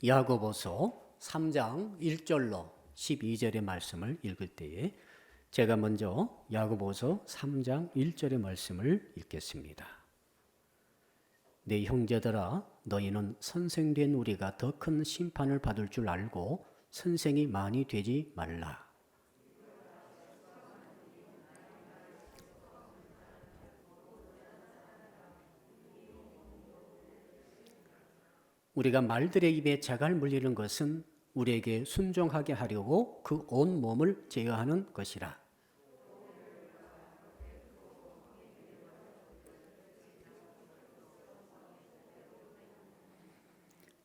야고보서 3장 1절로 12절의 말씀을 읽을 때에 제가 먼저 야고보서 3장 1절의 말씀을 읽겠습니다. 내 형제들아, 너희는 선생된 우리가 더 큰 심판을 받을 줄 알고 선생이 많이 되지 말라. 우리가 말들의 입에 재갈 물리는 것은 우리에게 순종하게 하려고 그 온 몸을 제어하는 것이라.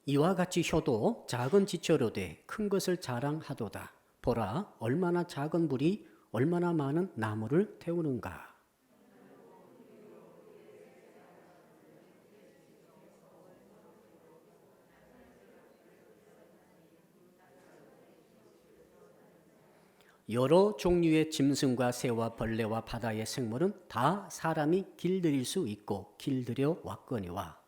이와 같이 효도 작은 지체로 돼 큰 것을 자랑하도다. 보라, 얼마나 작은 불이 얼마나 많은 나무를 태우는가. 여러 종류의 짐승과 새와 벌레와 바다의 생물은 다 사람이 길들일 수 있고 길들여 왔거니와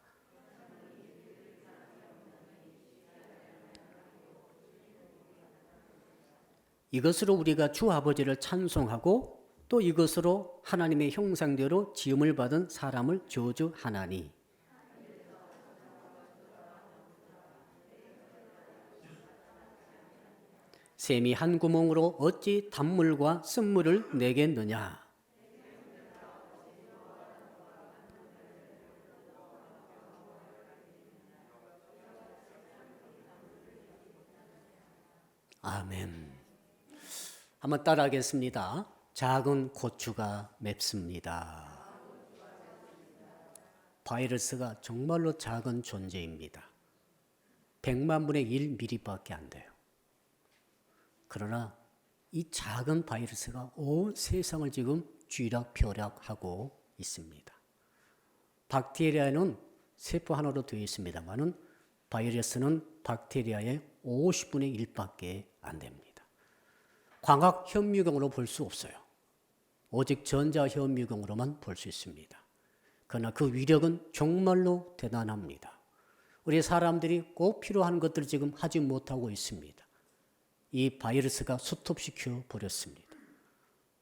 이것으로 우리가 주 아버지를 찬송하고 또 이것으로 하나님의 형상대로 지음을 받은 사람을 저주하나니 샘이 한 구멍으로 어찌 단물과 쓴물을 내겠느냐. 아멘. 한번 따라하겠습니다. 작은 고추가 맵습니다. 바이러스가 정말로 작은 존재입니다. 100만 분의 1mm밖에 안 돼요. 그러나 이 작은 바이러스가 온 세상을 지금 쥐락펴락하고 있습니다. 박테리아는 세포 하나로 되어 있습니다만 바이러스는 박테리아의 50분의 1밖에 안 됩니다. 광학 현미경으로 볼 수 없어요. 오직 전자 현미경으로만 볼 수 있습니다. 그러나 그 위력은 정말로 대단합니다. 우리 사람들이 꼭 필요한 것들을 지금 하지 못하고 있습니다. 이 바이러스가 스톱시켜 버렸습니다.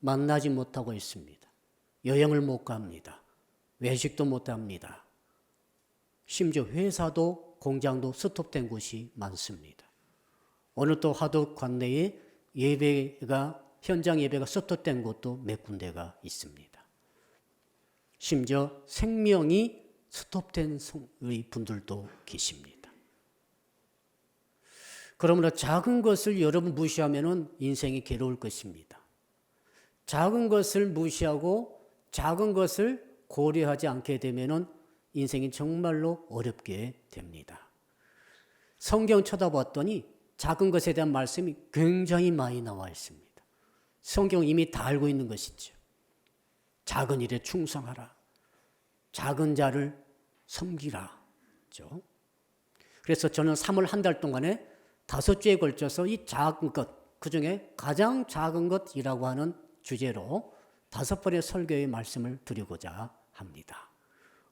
만나지 못하고 있습니다. 여행을 못 갑니다. 외식도 못 합니다. 심지어 회사도 공장도 스톱된 곳이 많습니다. 오늘 또 화덕 관내에 현장 예배가 스톱된 곳도 몇 군데가 있습니다. 심지어 생명이 스톱된 분들도 계십니다. 그러므로 작은 것을 여러분 무시하면 인생이 괴로울 것입니다. 작은 것을 무시하고 작은 것을 고려하지 않게 되면 인생이 정말로 어렵게 됩니다. 성경 쳐다봤더니 작은 것에 대한 말씀이 굉장히 많이 나와 있습니다. 성경은 이미 다 알고 있는 것이죠. 작은 일에 충성하라. 작은 자를 섬기라. 그래서 저는 3월 한 달 동안에 5주에 걸쳐서 이 작은 것, 그 중에 가장 작은 것이라고 하는 주제로 5번의 설교의 말씀을 드리고자 합니다.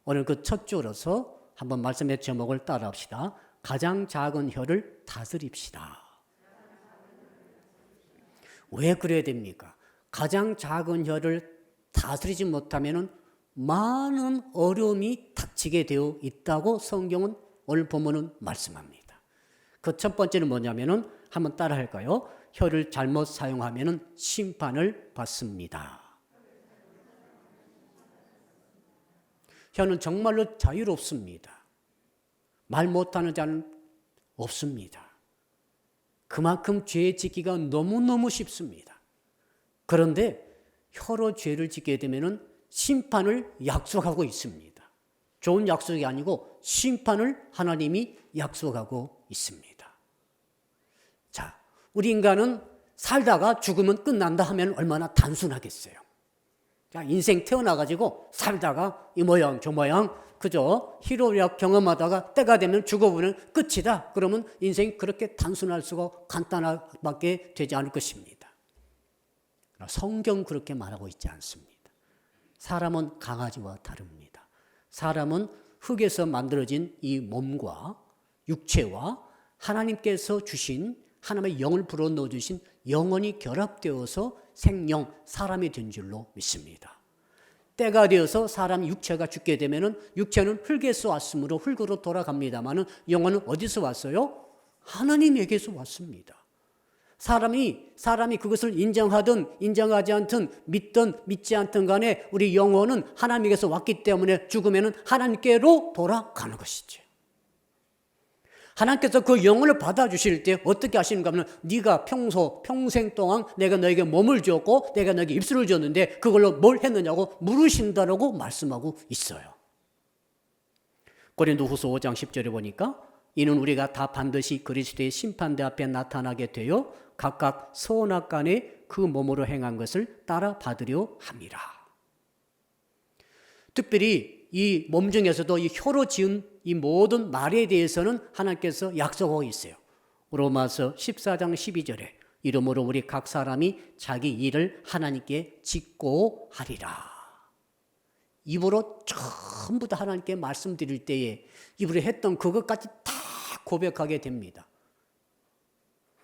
오늘 그 첫 주로서 한번 말씀의 제목을 따라합시다. 가장 작은 혀를 다스립시다. 왜 그래야 됩니까? 가장 작은 혀를 다스리지 못하면 많은 어려움이 닥치게 되어 있다고 성경은 오늘 본문은 말씀합니다. 그 첫 번째는 뭐냐면은 한번 따라 할까요? 혀를 잘못 사용하면은 심판을 받습니다. 혀는 정말로 자유롭습니다. 말 못하는 자는 없습니다. 그만큼 죄 짓기가 너무너무 쉽습니다. 그런데 혀로 죄를 짓게 되면 심판을 약속하고 있습니다. 좋은 약속이 아니고 심판을 하나님이 약속하고 있습니다. 자, 우리 인간은 살다가 죽으면 끝난다 하면 얼마나 단순하겠어요. 자, 인생 태어나가지고 살다가 이 모양 저 모양 그저 희로애락 경험하다가 때가 되면 죽어버리면 끝이다. 그러면 인생이 그렇게 단순할 수가 간단하게 되지 않을 것입니다. 성경 그렇게 말하고 있지 않습니다. 사람은 강아지와 다릅니다. 사람은 흙에서 만들어진 이 몸과 육체와 하나님께서 주신 하나님의 영을 불어넣어 주신 영혼이 결합되어서 생명, 사람이 된 줄로 믿습니다. 때가 되어서 사람 육체가 죽게 되면은 육체는 흙에서 왔으므로 흙으로 돌아갑니다만은 영혼은 어디서 왔어요? 하나님에게서 왔습니다. 사람이 그것을 인정하든 인정하지 않든 믿든 믿지 않든 간에 우리 영혼은 하나님에게서 왔기 때문에 죽으면은 하나님께로 돌아가는 것이죠. 하나님께서 그 영혼을 받아주실 때 어떻게 하시는가 하면 네가 평생 동안 내가 너에게 몸을 주었고 내가 너에게 입술을 줬는데 그걸로 뭘 했느냐고 물으신다라고 말씀하고 있어요. 고린도후서 5장 10절에 보니까 이는 우리가 다 반드시 그리스도의 심판대 앞에 나타나게 되어 각각 선악간에 그 몸으로 행한 것을 따라 받으려 함이라. 특별히 이 몸 중에서도 이 혀로 지은 이 모든 말에 대해서는 하나님께서 약속하고 있어요. 로마서 14장 12절에 이러므로 우리 각 사람이 자기 일을 하나님께 짓고 하리라. 입으로 전부 다 하나님께 말씀드릴 때에 입으로 했던 그것까지 다 고백하게 됩니다.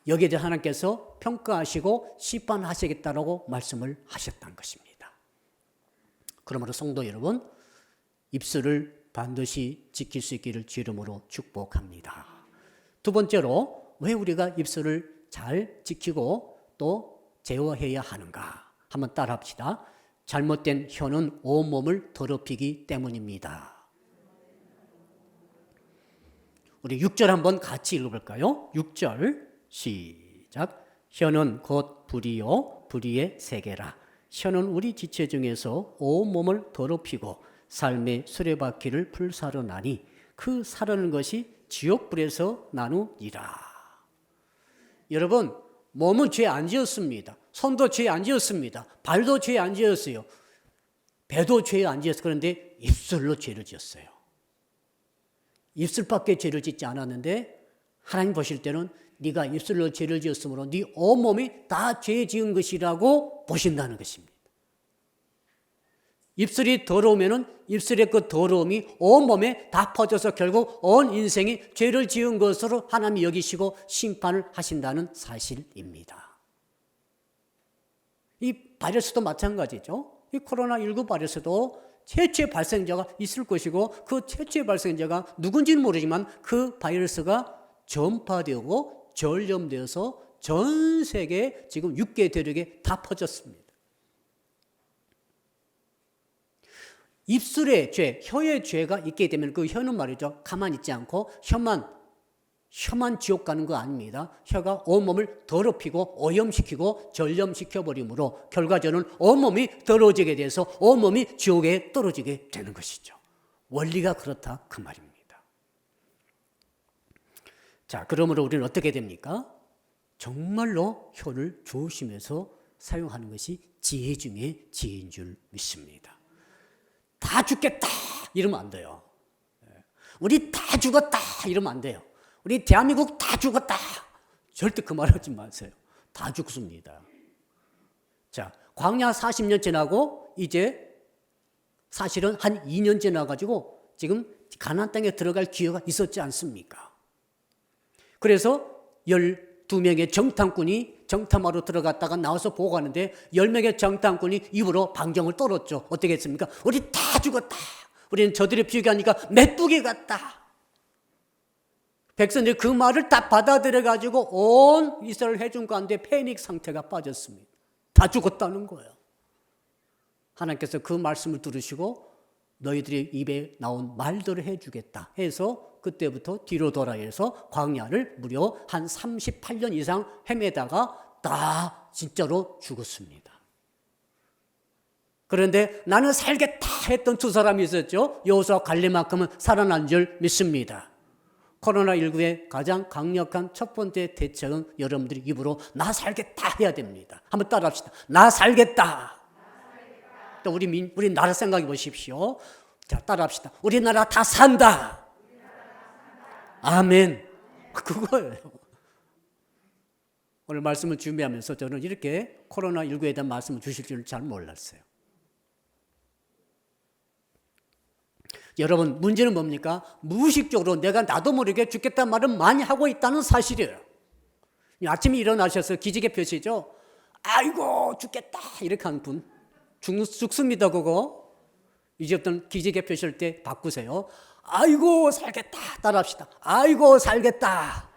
여기에 대해 하나님께서 평가하시고 심판하시겠다라고 말씀을 하셨다는 것입니다. 그러므로 성도 여러분, 입술을 반드시 지킬 수 있기를 주 이름으로 축복합니다. 두 번째로 왜 우리가 입술을 잘 지키고 또 제어해야 하는가? 한번 따라합시다. 잘못된 혀는 온몸을 더럽히기 때문입니다. 우리 6절 한번 같이 읽어볼까요? 6절 시작. 혀는 곧 불이요 불의의 세계라. 혀는 우리 지체 중에서 온몸을 더럽히고 삶의 수레바퀴를 불사르나니 그 사르는 것이 지옥불에서 나누니라. 여러분, 몸은 죄 안 지었습니다. 손도 죄 안 지었습니다. 발도 죄 안 지었어요. 배도 죄 안 지었어요. 그런데 입술로 죄를 지었어요. 입술밖에 죄를 짓지 않았는데 하나님 보실 때는 네가 입술로 죄를 지었으므로 네 온몸이 다 죄 지은 것이라고 보신다는 것입니다. 입술이 더러우면은 입술의 그 더러움이 온몸에 다 퍼져서 결국 온 인생이 죄를 지은 것으로 하나님이 여기시고 심판을 하신다는 사실입니다. 이 바이러스도 마찬가지죠. 이 코로나19 바이러스도 최초의 발생자가 있을 것이고 그 최초의 발생자가 누군지는 모르지만 그 바이러스가 전파되고 전염되어서 전 세계 지금 6개 대륙에 다 퍼졌습니다. 입술의 죄, 혀의 죄가 있게 되면 그 혀는 말이죠. 가만히 있지 않고 혀만 지옥 가는 거 아닙니다. 혀가 온몸을 더럽히고 오염시키고 전염시켜버리므로 결과적으로는 온몸이 더러워지게 돼서 온몸이 지옥에 떨어지게 되는 것이죠. 원리가 그렇다 그 말입니다. 자, 그러므로 우리는 어떻게 됩니까? 정말로 혀를 조심해서 사용하는 것이 지혜 중에 지혜인 줄 믿습니다. 다 죽겠다 이러면 안 돼요. 우리 다 죽었다 이러면 안 돼요. 우리 대한민국 다 죽었다. 절대 그 말 하지 마세요. 다 죽습니다. 자, 광야 40년 지나고 이제 사실은 한 2년 지나가지고 지금 가나안 땅에 들어갈 기회가 있었지 않습니까? 그래서 12명의 정탐꾼이 정탐하러 들어갔다가 나와서 보고 가는데 10명의 정탐꾼이 입으로 방정을 떨었죠. 어떻게 했습니까? 우리 다 죽었다. 우리는 저들의 비교하니까 메뚜기 같다. 백성들이 그 말을 딱 받아들여가지고 온 이스라엘 회중 가운데 패닉 상태가 빠졌습니다. 다 죽었다는 거예요. 하나님께서 그 말씀을 들으시고 너희들의 입에 나온 말대로 해주겠다 해서 그때부터 뒤로 돌아해서 광야를 무려 한 38년 이상 헤매다가 다 진짜로 죽었습니다. 그런데 나는 살겠다 했던 두 사람이 있었죠. 여호수아 갈렙만큼은 살아난 줄 믿습니다. 코로나19의 가장 강력한 첫 번째 대책은 여러분들이 입으로 나 살겠다 해야 됩니다. 한번 따라합시다. 나 살겠다. 또 우리 나라 생각해 보십시오. 자, 따라합시다. 우리나라 다 산다. 아멘. 그거예요. 오늘 말씀을 준비하면서 저는 이렇게 코로나19에 대한 말씀을 주실 줄 잘 몰랐어요. 여러분, 문제는 뭡니까? 무의식적으로 내가 나도 모르게 죽겠다는 말을 많이 하고 있다는 사실이에요. 아침에 일어나셔서 기지개 펴시죠? 아이고 죽겠다 이렇게 하는 분 죽습니다. 그거 이제부터는 기지개 펴실 때 바꾸세요. 아이고 살겠다 따라합시다. 아이고 살겠다.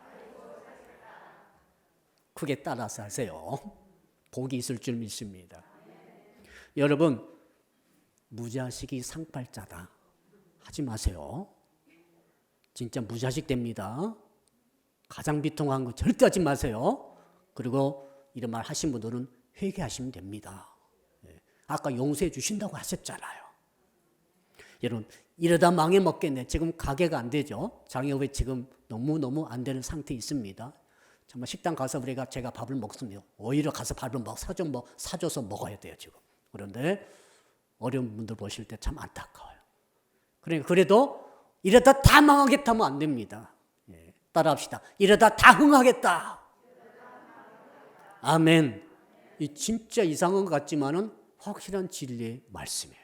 크게 따라서 하세요. 복이 있을 줄 믿습니다. 여러분, 무자식이 상팔자다 하지 마세요. 진짜 무자식 됩니다. 가장 비통한 거 절대 하지 마세요. 그리고 이런 말 하신 분들은 회개하시면 됩니다. 아까 용서해 주신다고 하셨잖아요. 여러분, 이러다 망해 먹겠네. 지금 가게가 안 되죠. 장애업이 지금 너무너무 안 되는 상태에 있습니다. 정말 식당 가서 제가 밥을 먹습니다. 오히려 가서 밥을 사줘서 먹어야 돼요, 지금. 그런데 어려운 분들 보실 때 참 안타까워요. 그러니까 그래도 이러다 다 망하겠다 하면 안 됩니다. 따라합시다. 이러다 다 흥하겠다. 아멘. 이 진짜 이상한 것 같지만은 확실한 진리의 말씀이에요.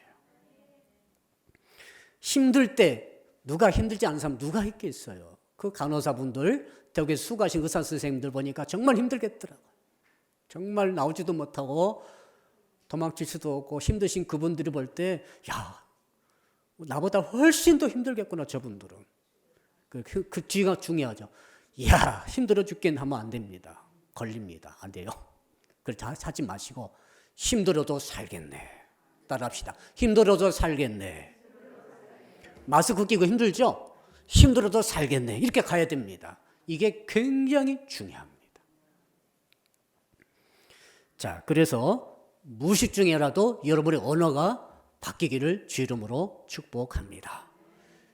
힘들 때 누가 힘들지 않은 사람 누가 있겠어요? 그 간호사분들, 대구에서 수고하신 의사 선생님들 보니까 정말 힘들겠더라고요. 정말 나오지도 못하고 도망칠 수도 없고 힘드신 그분들이 볼 때, 야, 나보다 훨씬 더 힘들겠구나 저분들은. 그 뒤가 중요하죠. 이야 힘들어 죽겠네 하면 안 됩니다. 걸립니다. 안 돼요. 그렇게 하지 마시고 힘들어도 살겠네. 따라합시다. 힘들어도 살겠네. 마스크 끼고 힘들죠? 힘들어도 살겠네. 이렇게 가야 됩니다. 이게 굉장히 중요합니다. 자, 그래서 무의식 중에라도 여러분의 언어가 바뀌기를 주 이름으로 축복합니다.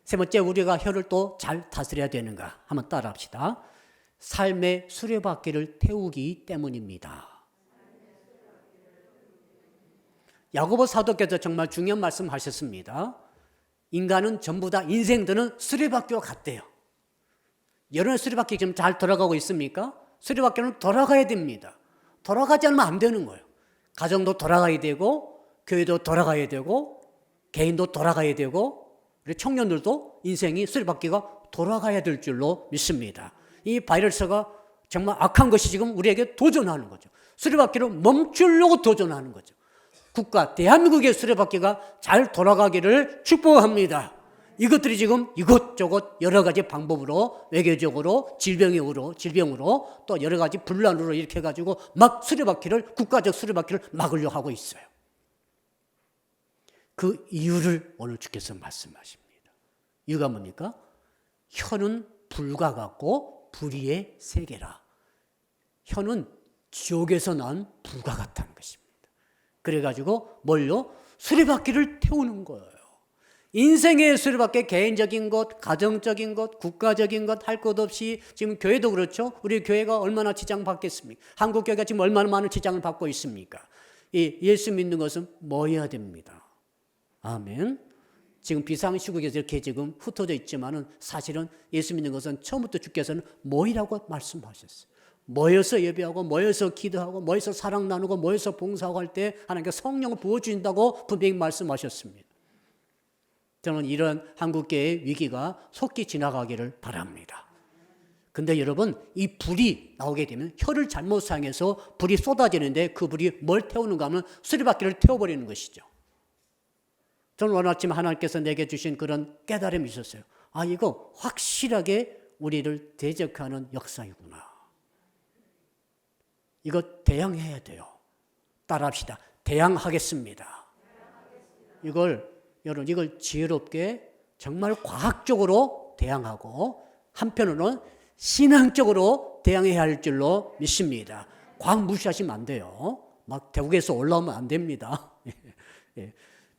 세 번째, 우리가 혀를 또 잘 다스려야 되는가? 한번 따라합시다. 삶의 수레바퀴를 태우기 때문입니다. 야고보 사도께서 정말 중요한 말씀 하셨습니다. 인간은 전부 다 인생들은 수레바퀴와 같대요. 여러분의 수레바퀴 지금 잘 돌아가고 있습니까? 수레바퀴는 돌아가야 됩니다. 돌아가지 않으면 안 되는 거예요. 가정도 돌아가야 되고 교회도 돌아가야 되고 개인도 돌아가야 되고 우리 청년들도 인생이 수레바퀴가 돌아가야 될 줄로 믿습니다. 이 바이러스가 정말 악한 것이 지금 우리에게 도전하는 거죠. 수레바퀴를 멈추려고 도전하는 거죠. 국가, 대한민국의 수레바퀴가 잘 돌아가기를 축복합니다. 이것들이 지금 이것저것 여러 가지 방법으로 외교적으로 질병으로 또 여러 가지 분란으로 이렇게 해가지고 막 수레바퀴를 국가적 수레바퀴를 막으려고 하고 있어요. 그 이유를 오늘 주께서 말씀하십니다. 이유가 뭡니까? 혀는 불과 같고 불의의 세계라. 혀는 지옥에서 난 불과 같다는 것입니다. 그래가지고 뭘요? 수레바퀴를 태우는 거예요. 인생의 수레바퀴, 개인적인 것, 가정적인 것, 국가적인 것 할 것 없이 지금 교회도 그렇죠. 우리 교회가 얼마나 지장받겠습니까? 한국 교회가 지금 얼마나 많은 지장을 받고 있습니까? 이 예수 믿는 것은 뭐여야 됩니다. 아멘. 지금 비상시국에서 이렇게 지금 흩어져 있지만은 사실은 예수 믿는 것은 처음부터 주께서는 모이라고 말씀하셨어요. 모여서 예배하고 모여서 기도하고 모여서 사랑 나누고 모여서 봉사하고 할 때 하나님께 성령을 부어주신다고 분명히 말씀하셨습니다. 저는 이런 한국교회의 위기가 속히 지나가기를 바랍니다. 근데 여러분, 이 불이 나오게 되면 혀를 잘못 사용해서 불이 쏟아지는데 그 불이 뭘 태우는가 하면 수레바퀴를 태워버리는 것이죠. 저는 오늘 아침 하나님께서 내게 주신 그런 깨달음이 있었어요. 아, 이거 확실하게 우리를 대적하는 역사이구나. 이거 대항해야 돼요. 따라합시다. 대항하겠습니다. 여러분, 이걸 지혜롭게 정말 과학적으로 대항하고 한편으로는 신앙적으로 대항해야 할 줄로 믿습니다. 과학 무시하시면 안 돼요. 막 대국에서 올라오면 안 됩니다.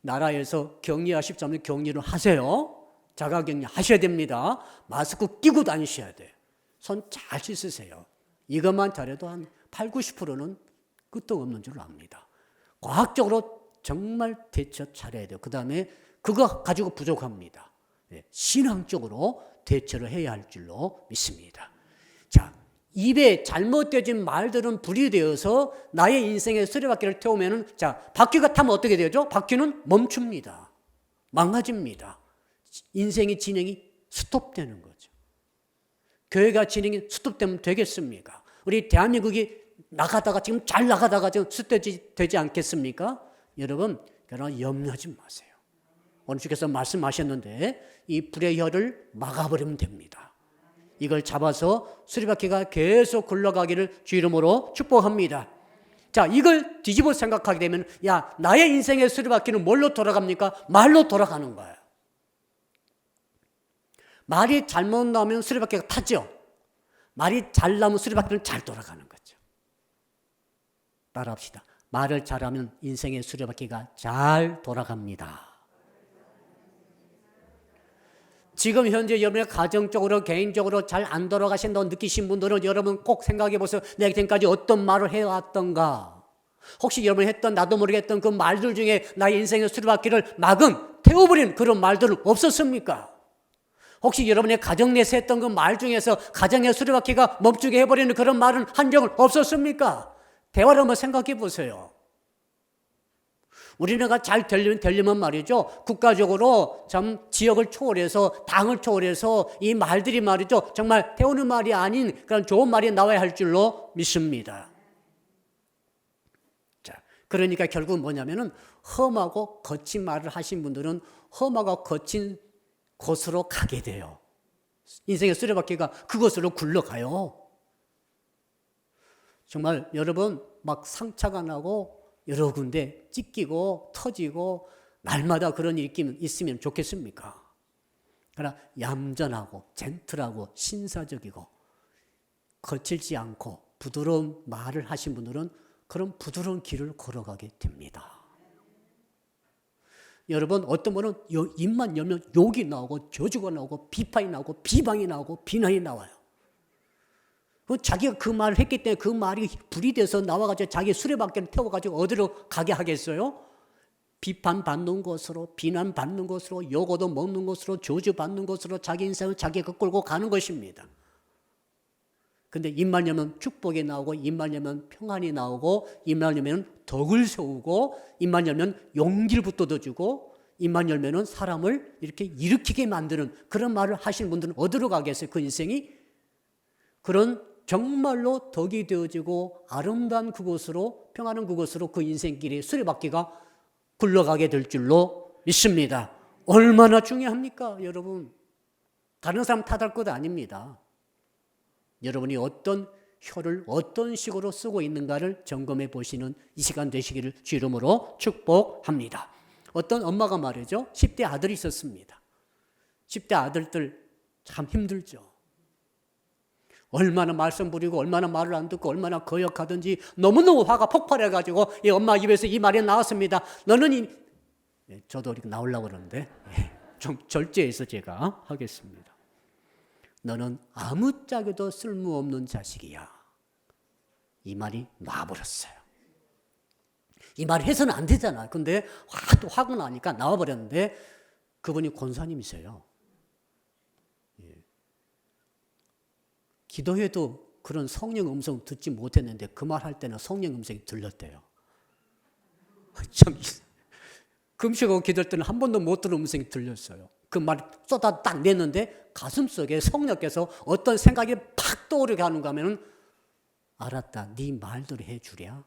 나라에서 격리하십자면 격리를 하세요. 자가격리 하셔야 됩니다. 마스크 끼고 다니셔야 돼요. 손 잘 씻으세요. 이것만 잘해도 한 8, 90%는 끄떡없는 줄 압니다. 과학적으로 정말 대처 잘해야 돼요. 그 다음에 그거 가지고 부족합니다. 신앙적으로 대처를 해야 할 줄로 믿습니다. 자, 입에 잘못되진 말들은 불이 되어서 나의 인생의 수레바퀴를 태우면은 자, 바퀴가 타면 어떻게 되죠? 바퀴는 멈춥니다. 망가집니다. 인생의 진행이 스톱되는 거죠. 교회가 진행이 스톱되면 되겠습니까? 우리 대한민국이 나가다가 지금 잘 나가다가 지금 스톱되지 않겠습니까? 여러분, 그러나 염려하지 마세요. 오늘 주께서 말씀하셨는데 이 불의 혀를 막아버리면 됩니다. 이걸 잡아서 수리바퀴가 계속 굴러가기를 주 이름으로 축복합니다. 자, 이걸 뒤집어 생각하게 되면 야, 나의 인생의 수리바퀴는 뭘로 돌아갑니까? 말로 돌아가는 거예요. 말이 잘못 나오면 수리바퀴가 타죠. 말이 잘 나오면 수리바퀴는 잘 돌아가는 거죠. 따라합시다. 말을 잘하면 인생의 수리바퀴가 잘 돌아갑니다. 지금 현재 여러분의 가정적으로 개인적으로 잘 안 돌아가신다고 느끼신 분들은 여러분 꼭 생각해 보세요. 내가 지금까지 어떤 말을 해왔던가. 혹시 여러분이 했던 나도 모르게 했던 그 말들 중에 나의 인생의 수리바퀴를 막은 태워버린 그런 말들은 없었습니까? 혹시 여러분의 가정 내에서 했던 그 말 중에서 가정의 수리바퀴가 멈추게 해버리는 그런 말은 한 적은 없었습니까? 대화를 한번 생각해 보세요. 우리나라가 잘 되려면 말이죠. 국가적으로 참 지역을 초월해서 당을 초월해서 이 말들이 말이죠. 정말 태우는 말이 아닌 그런 좋은 말이 나와야 할 줄로 믿습니다. 자, 그러니까 결국 뭐냐면은 험하고 거친 말을 하신 분들은 험하고 거친 곳으로 가게 돼요. 인생의 수레바퀴가 그곳으로 굴러가요. 정말 여러분 막 상처가 나고 여러 군데 찢기고 터지고 날마다 그런 일이 있으면 좋겠습니까? 그러나 얌전하고 젠틀하고 신사적이고 거칠지 않고 부드러운 말을 하신 분들은 그런 부드러운 길을 걸어가게 됩니다. 여러분 어떤 분은 입만 열면 욕이 나오고 저주가 나오고 비판이 나오고 비방이 나오고 비난이 나와요. 자기가 그 말을 했기 때문에 그 말이 불이 돼서 나와가지고 자기 수레바퀴를 태워가지고 어디로 가게 하겠어요? 비판받는 것으로, 비난받는 것으로, 욕 얻어먹는 것으로, 저주받는 것으로 자기 인생을 자기가 끌고 가는 것입니다. 근데 입만 열면 축복이 나오고, 입만 열면 평안이 나오고, 입만 열면 덕을 세우고, 입만 열면 용기를 붙돋아주고, 입만 열면 사람을 이렇게 일으키게 만드는 그런 말을 하시는 분들은 어디로 가겠어요? 그 인생이? 그런 정말로 덕이 되어지고 아름다운 그곳으로, 평안한 그곳으로 그 인생길이 수레바퀴가 굴러가게 될 줄로 믿습니다. 얼마나 중요합니까, 여러분? 다른 사람 탓할 것 아닙니다. 여러분이 어떤 혀를 어떤 식으로 쓰고 있는가를 점검해 보시는 이 시간 되시기를 주 이름으로 축복합니다. 어떤 엄마가 말이죠. 10대 아들이 있었습니다. 10대 아들들 참 힘들죠. 얼마나 말썽 부리고 얼마나 말을 안 듣고 얼마나 거역하든지 너무너무 화가 폭발해가지고 이 엄마 입에서 이 말이 나왔습니다. 너는 저도 이렇게 나오려고 그러는데 좀 절제해서 제가 하겠습니다. 너는 아무짝에도 쓸모없는 자식이야. 이 말이 나와버렸어요. 이 말을 해서는 안 되잖아. 근데 또 화가 나니까 나와버렸는데 그분이 권사님이세요. 기도해도 그런 성령 음성 듣지 못했는데 그 말 할 때는 성령 음성이 들렸대요. 참 금식하고 기도할 때는 한 번도 못 들은 음성이 들렸어요. 그 말 쏟아 딱 냈는데 가슴속에 성령께서 어떤 생각이 팍 떠오르게 하는가 하면은 알았다. 네 말대로 해주랴.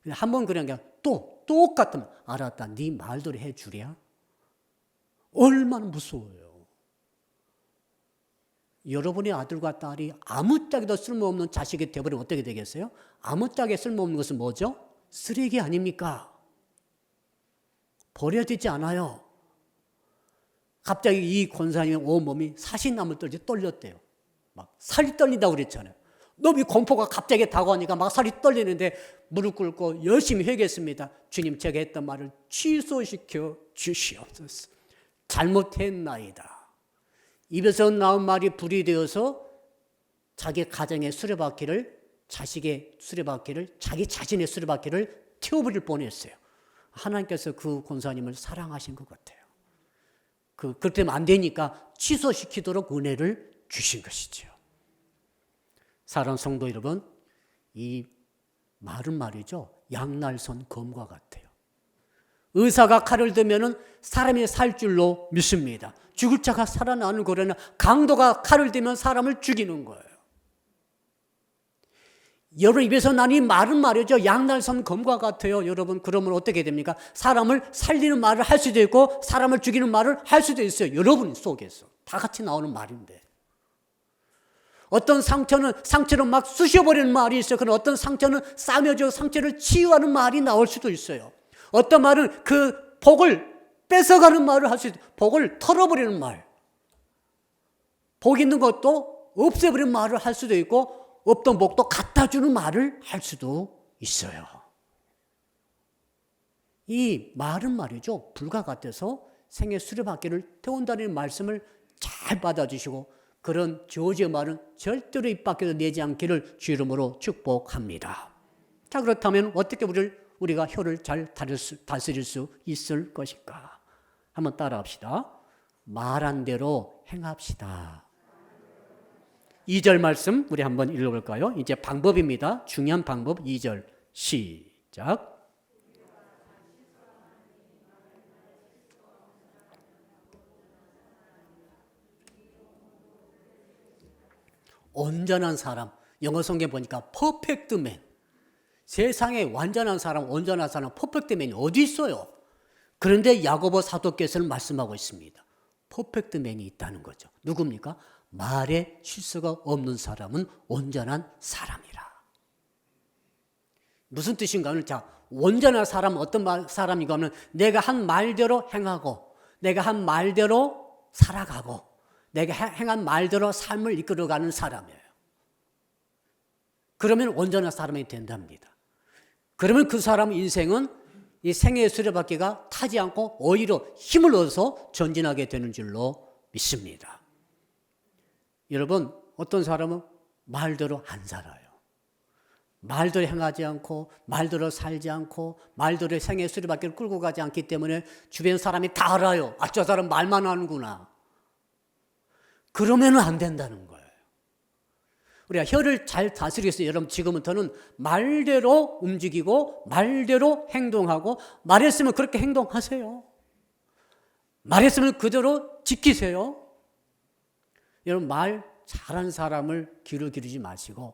한 번 그런 게 또 똑같으면 알았다. 네 말대로 해주랴. 얼마나 무서워요. 여러분의 아들과 딸이 아무짝에도 쓸모없는 자식이 되어버리면 어떻게 되겠어요? 아무짝에 쓸모없는 것은 뭐죠? 쓰레기 아닙니까? 버려야 되지 않아요. 갑자기 이 권사님의 온몸이 사시나물 떨듯이 떨렸대요. 막 살이 떨린다고 그랬잖아요. 너무 공포가 갑자기 다가오니까 막 살이 떨리는데 무릎 꿇고 열심히 회개했습니다. 주님, 제가 했던 말을 취소시켜 주시옵소서. 잘못했나이다. 입에서 나온 말이 불이 되어서 자기 가정의 수레바퀴를, 자식의 수레바퀴를, 자기 자신의 수레바퀴를 태워버릴 뻔했어요. 하나님께서 그 권사님을 사랑하신 것 같아요. 그렇게 되면 안 되니까 취소시키도록 은혜를 주신 것이죠. 사랑하는 성도 여러분, 이 말은 말이죠. 양날선 검과 같아요. 의사가 칼을 들면은 사람이 살 줄로 믿습니다. 죽을 자가 살아나는 거라는 강도가 칼을 들면 사람을 죽이는 거예요. 여러분 입에서 난 이 말은 말이죠. 양날선 검과 같아요. 여러분 그러면 어떻게 됩니까? 사람을 살리는 말을 할 수도 있고 사람을 죽이는 말을 할 수도 있어요. 여러분 속에서 다 같이 나오는 말인데 어떤 상처는 상처를 막 쑤셔버리는 말이 있어요. 그럼 어떤 상처는 싸매줘 상처를 치유하는 말이 나올 수도 있어요. 어떤 말은 그 복을 뺏어가는 말을 할 수 있어요. 복을 털어버리는 말. 복 있는 것도 없애버리는 말을 할 수도 있고 없던 복도 갖다 주는 말을 할 수도 있어요. 이 말은 말이죠. 불과 같아서 생의 수레바퀴를 태운다는 말씀을 잘 받아주시고 그런 저주의 말은 절대로 입 밖에서 내지 않기를 주 이름으로 축복합니다. 자, 그렇다면 어떻게 우리가 혀를 잘 다스릴 수 있을 것인가? 한번 따라합시다. 말한 대로 행합시다. 2절 말씀 우리 한번 읽어볼까요? 이제 방법입니다. 중요한 방법 2절 시작. 온전한 사람, 영어 성경 보니까 퍼펙트 맨. 세상에 완전한 사람, 온전한 사람, 퍼펙트 맨이 어디 있어요? 그런데 야고보 사도께서는 말씀하고 있습니다. 퍼펙트 맨이 있다는 거죠. 누굽니까? 말에 실수가 없는 사람은 온전한 사람이라. 무슨 뜻인가 하면 자, 온전한 사람은 어떤 사람인가 하면 내가 한 말대로 행하고 내가 한 말대로 살아가고 내가 행한 말대로 삶을 이끌어가는 사람이에요. 그러면 온전한 사람이 된답니다. 그러면 그 사람 인생은 이 생애의 수레바퀴가 타지 않고 오히려 힘을 얻어서 전진하게 되는 줄로 믿습니다. 여러분 어떤 사람은 말대로 안 살아요. 말대로 행하지 않고 말대로 살지 않고 말대로 생애의 수레바퀴를 끌고 가지 않기 때문에 주변 사람이 다 알아요. 아, 저 사람 말만 하는구나. 그러면 안 된다는 거예요. 우리가 혀를 잘 다스리기 위해서 여러분 지금부터는 말대로 움직이고 말대로 행동하고 말했으면 그렇게 행동하세요. 말했으면 그대로 지키세요. 여러분 말 잘한 사람을 귀를 기르지 마시고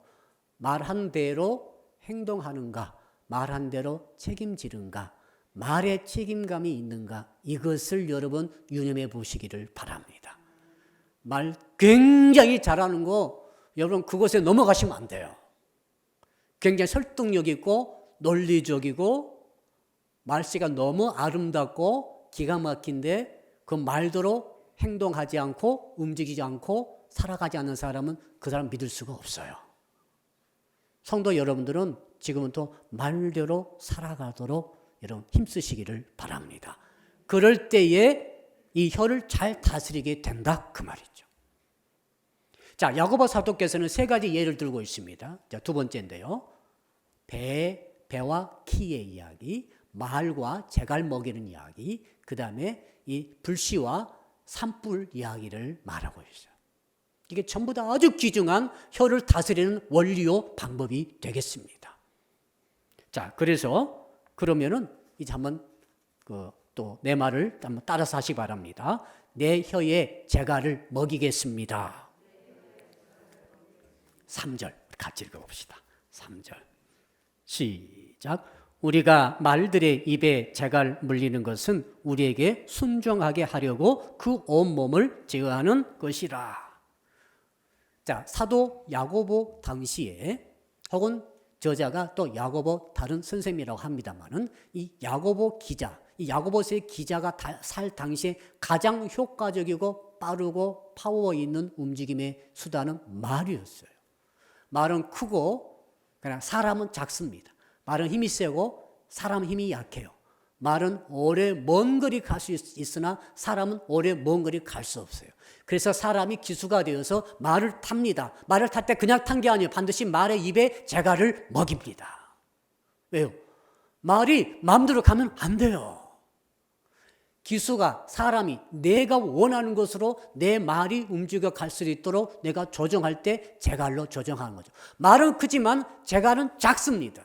말한 대로 행동하는가 말한 대로 책임지는가 말에 책임감이 있는가 이것을 여러분 유념해 보시기를 바랍니다. 말 굉장히 잘하는 거 여러분 그것에 넘어가시면 안 돼요. 굉장히 설득력 있고 논리적이고 말씨가 너무 아름답고 기가 막힌데 그 말대로 행동하지 않고 움직이지 않고 살아가지 않는 사람은 그 사람 믿을 수가 없어요. 성도 여러분들은 지금부터 말대로 살아가도록 여러분 힘쓰시기를 바랍니다. 그럴 때에 이 혀를 잘 다스리게 된다 그 말이죠. 자, 야고보 사도께서는 세 가지 예를 들고 있습니다. 자, 두 번째인데요. 배와 키의 이야기, 말과 재갈 먹이는 이야기, 그 다음에 이 불씨와 산불 이야기를 말하고 있어요. 이게 전부 다 아주 귀중한 혀를 다스리는 원리요 방법이 되겠습니다. 자, 그래서 그러면은 이제 한번 또 내 말을 한번 따라서 하시기 바랍니다. 내 혀에 재갈을 먹이겠습니다. 3절 같이 읽어봅시다. 3절 시작. 우리가 말들의 입에 재갈 물리는 것은 우리에게 순종하게 하려고 그 온몸을 제어하는 것이라. 자, 사도 야고보 당시에 혹은 저자가 또 야고보 다른 선생님이라고 합니다만은 이 야고보 기자, 이 야고보서의 기자가 살 당시에 가장 효과적이고 빠르고 파워 있는 움직임의 수단은 말이었어요. 말은 크고 그냥 사람은 작습니다. 말은 힘이 세고 사람은 힘이 약해요. 말은 오래 먼 거리 갈 수 있으나 사람은 오래 먼 거리 갈 수 없어요. 그래서 사람이 기수가 되어서 말을 탑니다. 말을 탈 때 그냥 탄 게 아니에요. 반드시 말의 입에 재갈을 먹입니다. 왜요? 말이 마음대로 가면 안 돼요. 기수가 사람이 내가 원하는 것으로 내 말이 움직여 갈 수 있도록 내가 조정할 때 재갈로 조정하는 거죠. 말은 크지만 재갈은 작습니다.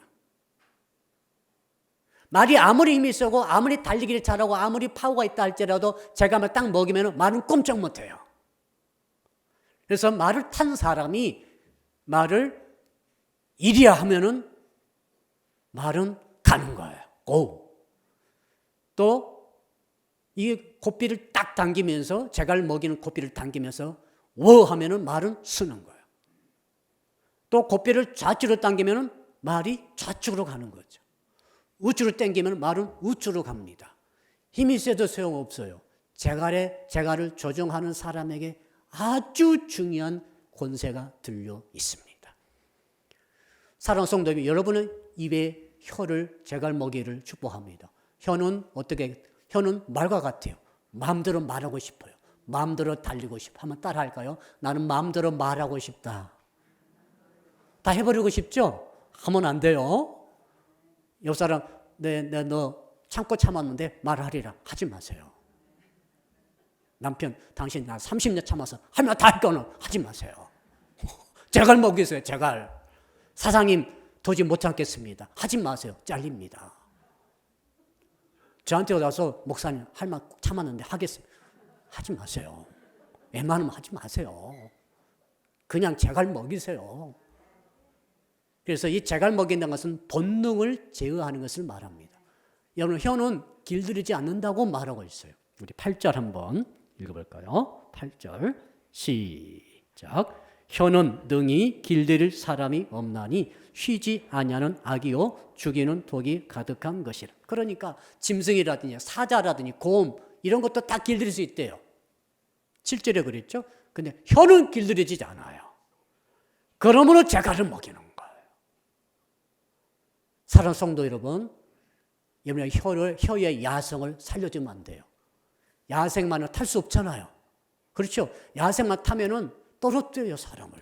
말이 아무리 힘이 세고 아무리 달리기를 잘하고 아무리 파워가 있다 할지라도 제가 딱 먹이면 말은 꼼짝 못해요. 그래서 말을 탄 사람이 말을 이리야 하면은 말은 가는 거예요. 고. 또 이 고삐를 딱 당기면서 제갈 먹이는 고삐를 당기면서 워 하면은 말은 쓰는 거예요. 또 고삐를 좌측으로 당기면은 말이 좌측으로 가는 거죠. 우측으로 당기면 말은 우측으로 갑니다. 힘이 세도 소용없어요. 제갈을 조종하는 사람에게 아주 중요한 권세가 들려 있습니다. 사랑하는 성도 여러분, 여러분은 입에 혀를 제갈 먹이를 축복합니다. 혀는 혀는 말과 같아요. 마음대로 말하고 싶어요. 마음대로 달리고 싶어. 한번 따라 할까요? 나는 마음대로 말하고 싶다. 다 해버리고 싶죠? 하면 안 돼요. 옆 사람, 너 참고 참았는데 말하리라. 하지 마세요. 남편, 당신 나 30년 참아서 하면 다 할 거는 하지 마세요. 제갈 먹이세요, 제갈. 사장님, 도저히 못 참겠습니다. 하지 마세요. 잘립니다. 저한테 와서 목사님, 할 말 참았는데 하겠습니다. 하지 마세요. 웬만하면 하지 마세요. 그냥 제갈 먹이세요. 그래서 이 제갈 먹인다는 것은 본능을 제어하는 것을 말합니다. 여러분, 혀는 길들이지 않는다고 말하고 있어요. 우리 8절 한번 읽어볼까요? 8절 시작. 혀는 능히 길들일 사람이 없나니 쉬지 아니하는 악이요 죽이는 독이 가득한 것이라. 그러니까 짐승이라든지 사자라든지 곰 이런 것도 다 길들일 수 있대요. 7절에 그랬죠. 근데 혀는 길들이지 않아요. 그러므로 제갈을 먹이는 거예요. 사랑하는 성도 여러분, 혀의 야성을 살려주면 안 돼요. 야생만은 탈 수 없잖아요. 그렇죠? 야생만 타면은 떨어뜨려요, 사람을.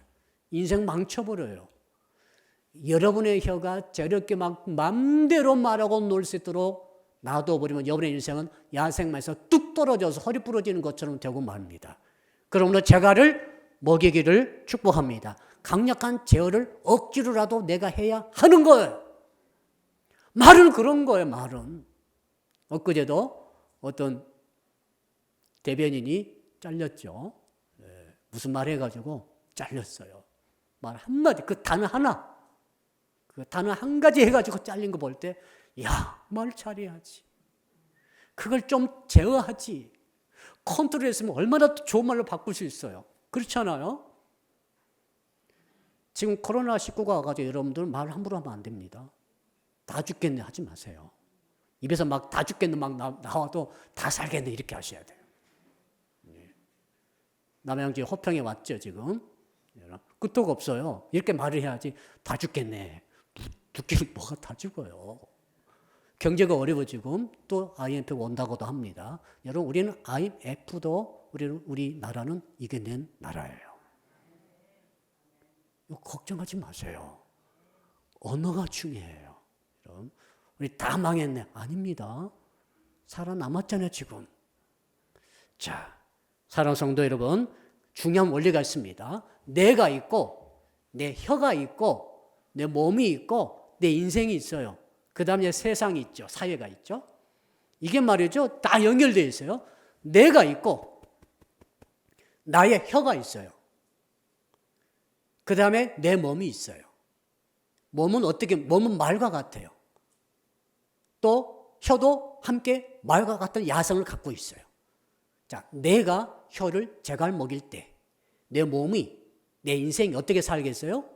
인생 망쳐버려요. 여러분의 혀가 저렇게 막 맘대로 말하고 놀 수 있도록 놔둬버리면 여러분의 인생은 야생만에서 뚝 떨어져서 허리 부러지는 것처럼 되고 말입니다. 그러므로 제갈을 먹이기를 축복합니다. 강력한 제어를 억지로라도 내가 해야 하는 거예요. 말은 그런 거예요, 말은. 엊그제도 어떤 대변인이 잘렸죠. 무슨 말 해가지고 잘렸어요. 말 한마디, 그 단어 하나, 그 단어 한 가지 해가지고 잘린 거 볼 때, 야, 말 잘해야지. 그걸 좀 제어하지. 컨트롤했으면 얼마나 좋은 말로 바꿀 수 있어요. 그렇잖아요? 지금 코로나19가 와가지고 여러분들 말 함부로 하면 안 됩니다. 다 죽겠네 하지 마세요. 입에서 막 다 죽겠네 막 나와도 다 살겠네 이렇게 하셔야 돼요. 남양주 호평에 왔죠 지금. 끄떡 없어요. 이렇게 말을 해야지. 다 죽겠네. 죽기는 뭐가 다 죽어요. 경제가 어려워지고 또 IMF가 온다고도 합니다. 여러분 우리는 IMF도 우리 나라는 이겨낸 나라예요. 걱정하지 마세요. 언어가 중요해요. 여러분, 우리 다 망했네. 아닙니다. 살아남았잖아요 지금. 자, 사랑하는 성도 여러분, 중요한 원리가 있습니다. 내가 있고 내 혀가 있고 내 몸이 있고 내 인생이 있어요. 그 다음에 세상이 있죠. 사회가 있죠. 이게 말이죠. 다 연결되어 있어요. 내가 있고 나의 혀가 있어요. 그 다음에 내 몸이 있어요. 몸은 말과 같아요. 또 혀도 함께 말과 같은 야성을 갖고 있어요. 자, 내가 혀를 제갈 먹일 때 내 몸이, 내 인생이 어떻게 살겠어요?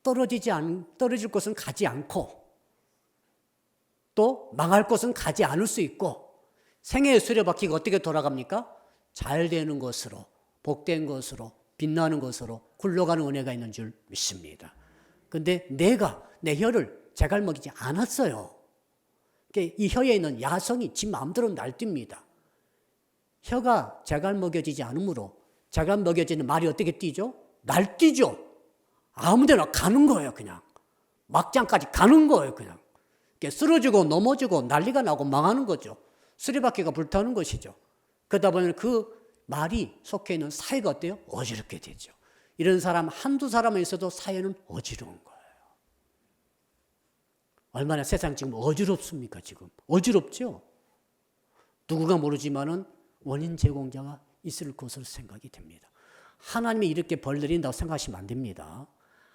떨어질 곳은 가지 않고 또 망할 곳은 가지 않을 수 있고 생애의 수레바퀴가 어떻게 돌아갑니까? 잘 되는 것으로, 복된 것으로, 빛나는 것으로 굴러가는 은혜가 있는 줄 믿습니다. 그런데 내가 내 혀를 제갈 먹이지 않았어요. 이 혀에 있는 야성이 지 마음대로 날뜁니다. 혀가 제갈 먹여지지 않으므로 제갈 먹여지는 말이 어떻게 뛰죠? 날뛰죠. 아무데나 가는 거예요, 그냥. 막장까지 가는 거예요, 그냥. 쓰러지고 넘어지고 난리가 나고 망하는 거죠. 수레바퀴가 불타는 것이죠. 그러다 보면 그 말이 속해 있는 사회가 어때요? 어지럽게 되죠. 이런 사람 한두 사람만 있어도 사회는 어지러운 거예요. 얼마나 세상 지금 어지럽습니까? 지금 어지럽죠? 누구가 모르지만은 원인 제공자가 있을 것으로 생각이 됩니다. 하나님이 이렇게 벌 내린다고 생각하시면 안 됩니다.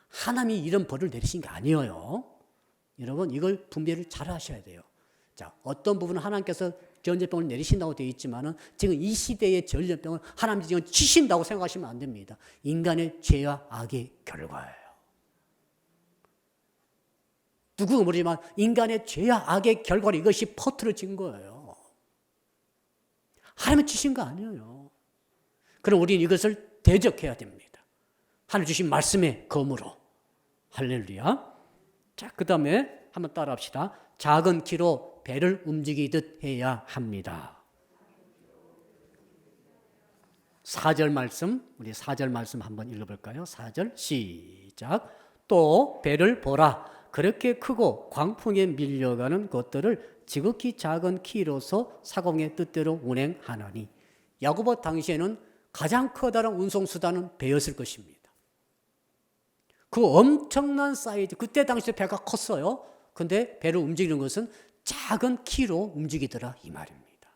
하나님이 이런 벌을 내리신 게 아니에요. 여러분 이걸 분별을 잘 하셔야 돼요. 자, 어떤 부분은 하나님께서 전염병을 내리신다고 되어 있지만은 지금 이 시대의 전염병을 하나님이 지금 치신다고 생각하시면 안 됩니다. 인간의 죄와 악의 결과예요. 누구가 모르지만 인간의 죄와 악의 결과로 이것이 퍼뜨려진 거예요. 하나님이 치신 거 아니에요. 그럼 우리는 이것을 대적해야 됩니다. 하나님 주신 말씀의 검으로. 할렐루야. 자, 그 다음에 한번 따라 합시다. 작은 키로 배를 움직이듯 해야 합니다. 4절 말씀, 우리 4절 말씀 한번 읽어볼까요? 4절 시작. 또 배를 보라. 그렇게 크고 광풍에 밀려가는 것들을 지극히 작은 키로서 사공의 뜻대로 운행하나니. 야고보 당시에는 가장 커다란 운송수단은 배였을 것입니다. 그 엄청난 사이즈, 그때 당시에 배가 컸어요. 근데 배를 움직이는 것은 작은 키로 움직이더라 이 말입니다.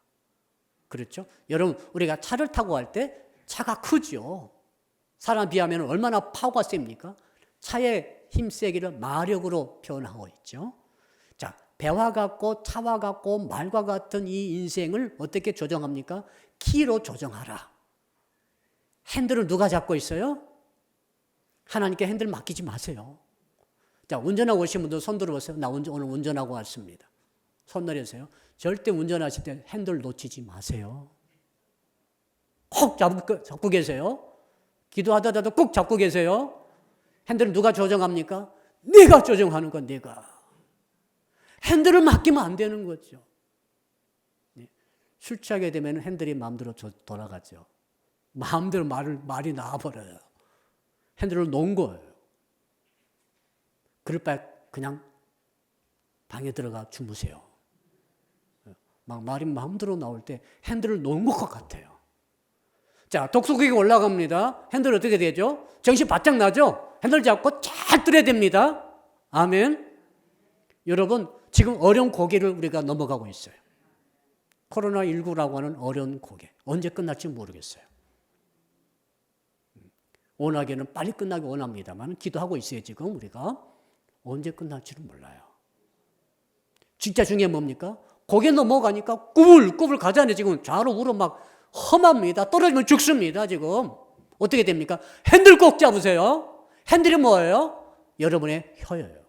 그렇죠? 여러분 우리가 차를 타고 갈 때 차가 크죠. 사람 비하면 얼마나 파워가 셉니까? 차의 힘세기를 마력으로 표현하고 있죠. 자, 배와 같고 차와 같고 말과 같은 이 인생을 어떻게 조정합니까? 키로 조정하라. 핸들을 누가 잡고 있어요? 하나님께 핸들 맡기지 마세요. 자, 운전하고 오신 분들 손 들어보세요. 나 오늘 운전하고 왔습니다. 손 내리세요. 절대 운전하실 때 핸들 놓치지 마세요. 꼭 잡고 계세요. 기도하다가도 꼭 잡고 계세요. 핸들을 누가 조정합니까? 네가 조정하는 건 네가. 핸들을 맡기면 안 되는 거죠. 술 취하게 되면 핸들이 마음대로 돌아가죠. 마음대로 말이 나와버려요. 핸들을 놓은 거예요. 그럴 바에 그냥 방에 들어가 주무세요. 막 말이 마음대로 나올 때 핸들을 놓은 것 같아요. 자, 독수국이 올라갑니다. 핸들 어떻게 되죠? 정신 바짝 나죠? 핸들 잡고 잘 들어야 됩니다. 아멘. 여러분, 지금 어려운 고개를 우리가 넘어가고 있어요. 코로나19라고 하는 어려운 고개. 언제 끝날지 모르겠어요. 원하기에는 빨리 끝나기 원합니다만 기도하고 있어요. 지금 우리가. 언제 끝날지는 몰라요. 진짜 중요한 뭡니까? 고개 넘어가니까 꾸불꾸불 가잖아요. 지금 좌로 우로 막 험합니다. 떨어지면 죽습니다. 지금. 어떻게 됩니까? 핸들 꼭 잡으세요. 핸들이 뭐예요? 여러분의 혀예요.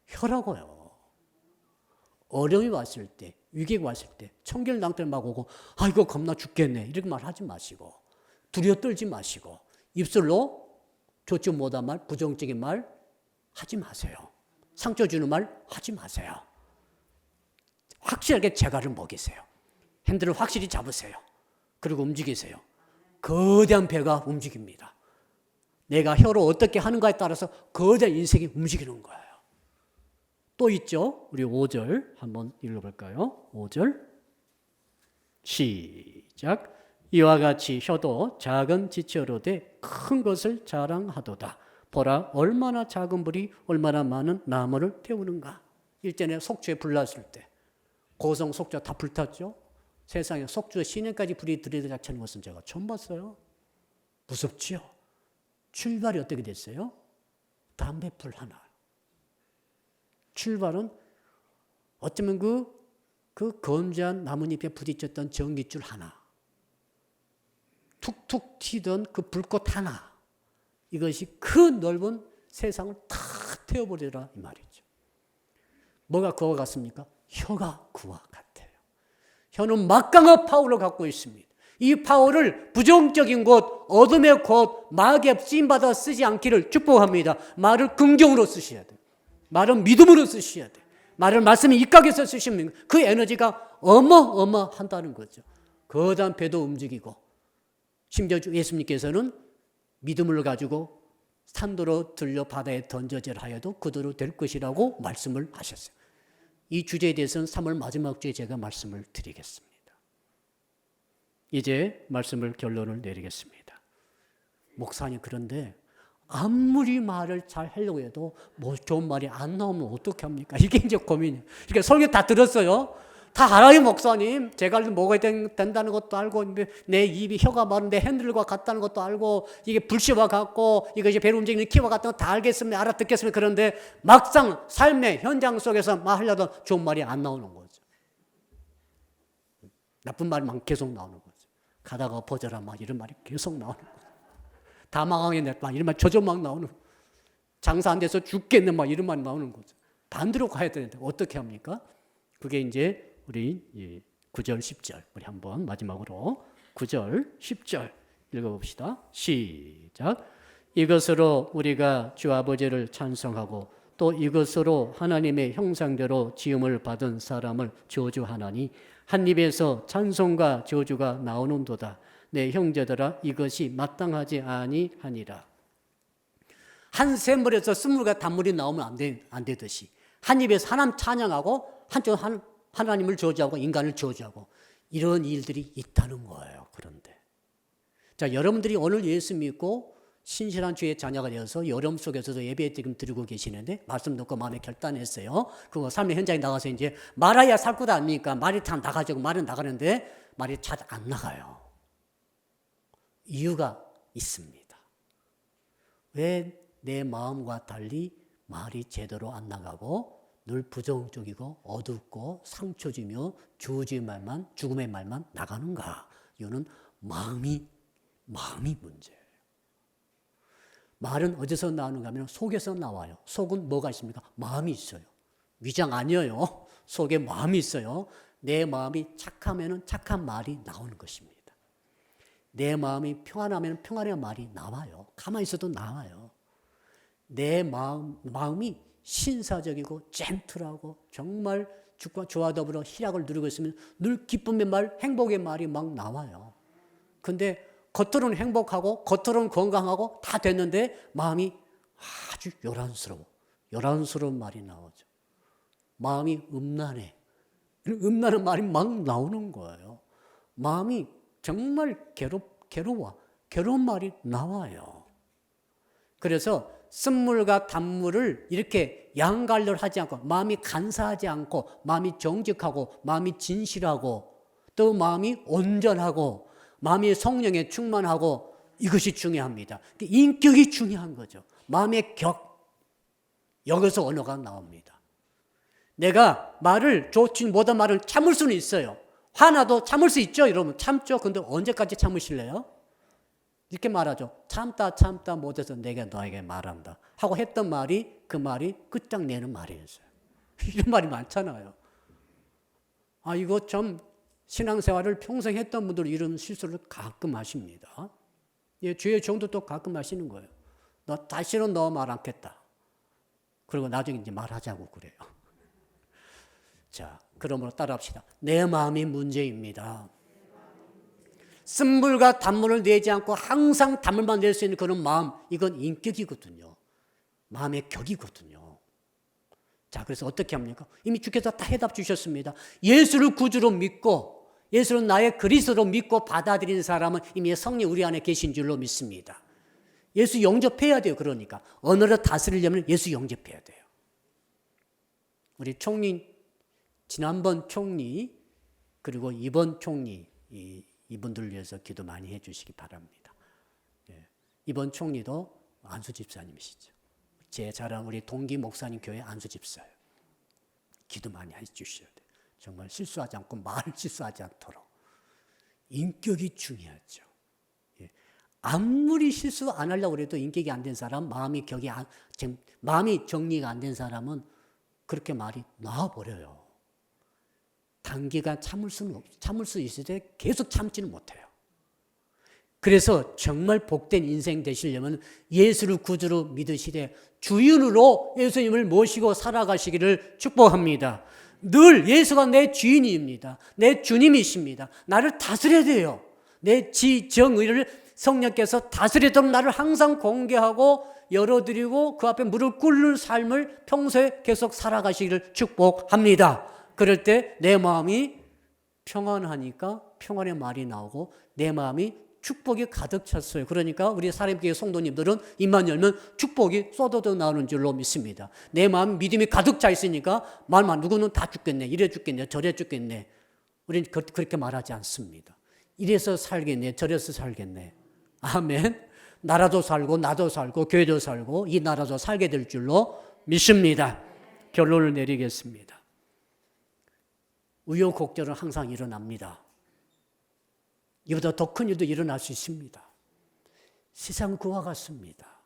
혀라고요. 어려움이 왔을 때, 위기가 왔을 때, 청결낭패 막 오고 아이고 겁나 죽겠네 이렇게 말하지 마시고 두려워 떨지 마시고 입술로 좋지 못한 말, 부정적인 말 하지 마세요. 상처 주는 말 하지 마세요. 확실하게 재갈을 먹이세요. 핸들을 확실히 잡으세요. 그리고 움직이세요. 거대한 배가 움직입니다. 내가 혀로 어떻게 하는가에 따라서 거대한 인생이 움직이는 거예요. 또 있죠. 우리 5절 한번 읽어볼까요? 5절 시작. 이와 같이 혀도 작은 지체로 돼 큰 것을 자랑하도다. 보라 얼마나 작은 불이 얼마나 많은 나무를 태우는가. 일전에 속주에 불났을 때 고성 속주 다 불탔죠. 세상에 속주 시내까지 불이 들이닥치는 것은 제가 처음 봤어요. 무섭지요. 출발이 어떻게 됐어요? 담배불 하나. 출발은 어쩌면 그 건조한 나뭇잎에 부딪혔던 전깃줄 하나, 툭툭 튀던 그 불꽃 하나, 이것이 그 넓은 세상을 다 태워버리라 이 말이죠. 뭐가 그와 같습니까? 혀가 그와 같아요. 혀는 막강한 파워를 갖고 있습니다. 이 파워를 부정적인 곳, 어둠의 곳, 마귀의 쓰임받아 쓰지 않기를 축복합니다. 말을 긍정으로 쓰셔야 돼요. 말은 믿음으로 쓰셔야 돼요. 말을 말씀에 입각해서 쓰시면 그 에너지가 어마어마한다는 거죠. 거대한 배도 움직이고 심지어 예수님께서는 믿음을 가지고 산도로 들려 바다에 던져질 하여도 그대로 될 것이라고 말씀을 하셨어요. 이 주제에 대해서는 3월 마지막 주에 제가 말씀을 드리겠습니다. 이제 말씀을 결론을 내리겠습니다. 목사님 그런데 아무리 말을 잘 하려고 해도 뭐 좋은 말이 안 나오면 어떻게 합니까? 이게 이제 고민이에요. 그러니까 설교 다 들었어요. 다 알아요, 목사님. 제가 먹어야 된다는 것도 알고, 내 입이 혀가 마른데 핸들과 같다는 것도 알고, 이게 불씨와 같고, 이거 이제 배로 움직이는 키와 같다는 거 다 알겠습니다. 알아듣겠습니다. 그런데 막상 삶의 현장 속에서 말하려도 좋은 말이 안 나오는 거죠. 나쁜 말만 계속 나오는 거죠. 가다가 엎어져라, 막 이런 말이 계속 나오는 거죠. 다 망하겠네, 막 이런 말 저저 막 나오는 거죠. 장사 안 돼서 죽겠네, 막 이런 말 나오는 거죠. 반대로 가야 되는데 어떻게 합니까? 그게 이제 우리 9절, 10절 우리 한번 마지막으로 9절, 10절 읽어봅시다. 시작. 이것으로 우리가 주 아버지를 찬송하고 또 이것으로 하나님의 형상대로 지음을 받은 사람을 저주하나니 한 입에서 찬송과 저주가 나오는도다. 내 형제들아 이것이 마땅하지 아니하니라. 한 샘물에서 쓴물과 단물이 나오면 안 되듯이 한 입에서 하나님 찬양하고 한쪽 하나님을 저주하고 인간을 저주하고 이런 일들이 있다는 거예요. 그런데 자, 여러분들이 오늘 예수 믿고 신실한 주의 자녀가 되어서 여름 속에서도 예배 지금 드리고 계시는데 말씀 듣고 마음에 결단했어요. 그거 삶의 현장에 나가서 이제 말아야 살 것 아닙니까? 말이 참 나가지고 말은 나가는데 말이 잘 안 나가요. 이유가 있습니다. 왜 내 마음과 달리 말이 제대로 안 나가고 늘 부정적이고 어둡고 상처 주며 죽음의 말만 나가는가? 이유는 마음이 문제예요. 말은 어디서 나오는가 하면 속에서 나와요. 속은 뭐가 있습니까? 마음이 있어요. 위장 아니에요. 속에 마음이 있어요. 내 마음이 착하면 착한 말이 나오는 것입니다. 내 마음이 평안하면 평안한 말이 나와요. 가만히 있어도 나와요. 내 마음이 신사적이고 젠틀하고 정말 주와 더불어 희락을 누리고 있으면 늘 기쁨의 말, 행복의 말이 막 나와요. 근데 겉으로는 행복하고 겉으로는 건강하고 다 됐는데 마음이 아주 요란스러운 말이 나오죠. 마음이 음란해. 음란한 말이 막 나오는 거예요. 마음이 정말 괴로운 말이 나와요. 그래서 쓴물과 단물을 이렇게 양갈래를 하지 않고 마음이 간사하지 않고 마음이 정직하고 마음이 진실하고 또 마음이 온전하고 마음이 성령에 충만하고 이것이 중요합니다. 인격이 중요한 거죠. 마음의 여기서 언어가 나옵니다. 내가 말을 좋지 못한 말을 참을 수는 있어요. 화나도 참을 수 있죠. 여러분 참죠. 근데 언제까지 참으실래요? 이렇게 말하죠. 참다 못해서 내가 너에게 말한다 하고 했던 말이 그 말이 끝장내는 말이었어요. 이런 말이 많잖아요. 이거 좀 신앙생활을 평생 했던 분들은 이런 실수를 가끔 하십니다. 주의 종도도 가끔 하시는 거예요. 다시는 너 말 않겠다. 그리고 나중에 이제 말하자고 그래요. 자, 그러므로 따라합시다. 내 마음이 문제입니다. 쓴물과 단물을 내지 않고 항상 단물만 낼 수 있는 그런 마음, 이건 인격이거든요. 마음의 격이거든요. 자, 그래서 어떻게 합니까? 이미 주께서 다 해답 주셨습니다. 예수를 구주로 믿고 예수를 나의 그리스도로 믿고 받아들이는 사람은 이미 성령 우리 안에 계신 줄로 믿습니다. 예수 영접해야 돼요. 그러니까 언어를 다스리려면 예수 영접해야 돼요. 우리 총리, 지난번 총리 그리고 이번 총리 이분들을 위해서 기도 많이 해 주시기 바랍니다. 이번 총리도 안수 집사님이시죠. 제 자랑 우리 동기 목사님 교회 안수 집사예요. 기도 많이 해 주셔야 돼요. 정말 실수하지 않고 말을 실수하지 않도록. 인격이 중요하죠. 아무리 실수 안 하려고 해도 인격이 안 된 사람, 마음이 정리가 안 된 사람은 그렇게 말이 나와버려요. 단기간 참을 수 있을 때 계속 참지는 못해요. 그래서 정말 복된 인생 되시려면 예수를 구주로 믿으시되 주인으로 예수님을 모시고 살아가시기를 축복합니다. 늘 예수가 내 주인입니다. 내 주님이십니다. 나를 다스려야 돼요. 내 지정의를 성령께서 다스리도록 나를 항상 공개하고 열어드리고 그 앞에 무릎 꿇는 삶을 평소에 계속 살아가시기를 축복합니다. 그럴 때 내 마음이 평안하니까 평안의 말이 나오고 내 마음이 축복이 가득 찼어요. 그러니까 우리 사람교회 성도님들은 입만 열면 축복이 쏟아져 나오는 줄로 믿습니다. 내 마음 믿음이 가득 차 있으니까 말만 누구는 다 죽겠네, 이래 죽겠네, 저래 죽겠네. 우리는 그렇게 말하지 않습니다. 이래서 살겠네, 저래서 살겠네. 아멘. 나라도 살고 나도 살고 교회도 살고 이 나라도 살게 될 줄로 믿습니다. 결론을 내리겠습니다. 우여곡절은 항상 일어납니다. 이보다 더 큰 일도 일어날 수 있습니다. 세상은 그와 같습니다.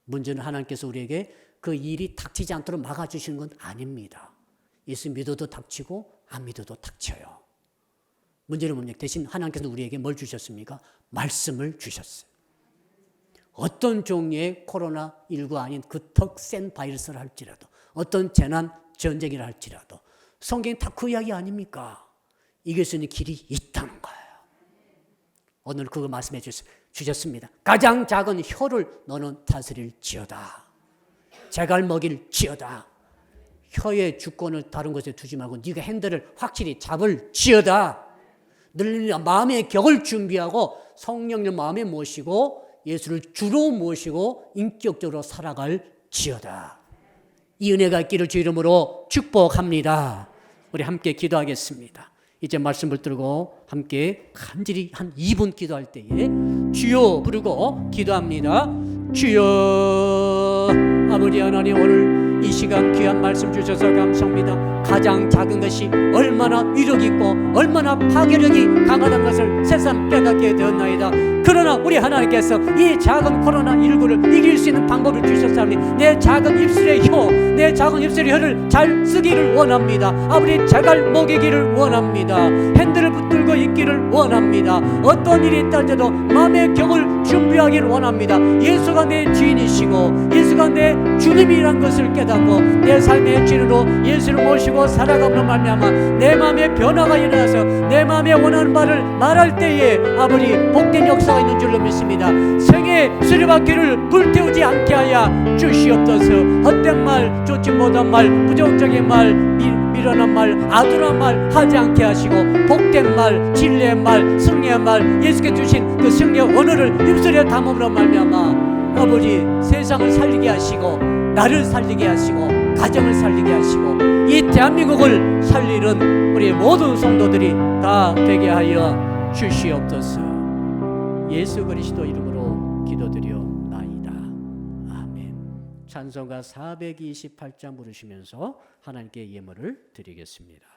문제는 하나님께서 우리에게 그 일이 닥치지 않도록 막아주시는 건 아닙니다. 예수 믿어도 닥치고 안 믿어도 닥쳐요. 문제는 뭡니까? 대신 하나님께서 우리에게 뭘 주셨습니까? 말씀을 주셨어요. 어떤 종류의 코로나19 아닌 그 더 센 바이러스를 할지라도 어떤 재난, 전쟁이라 할지라도 성경이 다 그 이야기 아닙니까? 이길 수 있는 길이 있다는 거예요. 오늘 그거 말씀해 주셨습니다. 가장 작은 혀를 너는 다스릴지어다. 재갈 먹일지어다. 혀의 주권을 다른 곳에 두지 말고 네가 핸들을 확실히 잡을지어다. 늘 마음의 격을 준비하고 성령을 마음에 모시고 예수를 주로 모시고 인격적으로 살아갈지어다. 이 은혜가 있기를 주 이름으로 축복합니다. 우리 함께 기도하겠습니다. 이제 말씀을 들고 함께 간절히 한 2분 기도할 때에 주여 부르고 기도합니다. 주여. 아버지 하나님, 오늘 이 시간 귀한 말씀 주셔서 감사합니다. 가장 작은 것이 얼마나 위력 있고 얼마나 파괴력이 강하다는 것을 새삼 깨닫게 되었나이다. 그러나 우리 하나님께서 이 작은 코로나19를 이길 수 있는 방법을 주셨사오니 내 작은 입술의 혀, 내 작은 입술의 혀를 잘 쓰기를 원합니다. 아버지 재갈 먹이기를 원합니다. 핸들을 붙들고 있기를 원합니다. 어떤 일이 있다 할지라도 마음의 격을 준비하기를 원합니다. 예수가 내 주인이시고 예수가 내 주님이란 것을 깨닫고 내 삶의 주인으로 예수를 모시고 살아감으로 말미암아 내 마음에 변화가 일어나서 내 마음에 원하는 말을 말할 때에 아버지 복된 역사가 있는 줄로 믿습니다. 생의 수레바퀴를 불태우지 않게 하여 주시옵소서. 헛된 말, 좋지 못한 말, 부정적인 말, 미련한 말, 아둔한 말 하지 않게 하시고 복된 말, 진리의 말, 승리의 말, 예수께 주신 그 승리의 언어를 입술에 담음으로 말미암아 아버지 세상을 살리게 하시고 나를 살리게 하시고 가정을 살리게 하시고 이 대한민국을 살리는 우리 모든 성도들이 다 되게 하여 주시옵소서. 예수 그리스도 이름으로 기도드려나이다. 아멘. 찬송가 428장 부르시면서 하나님께 예물을 드리겠습니다.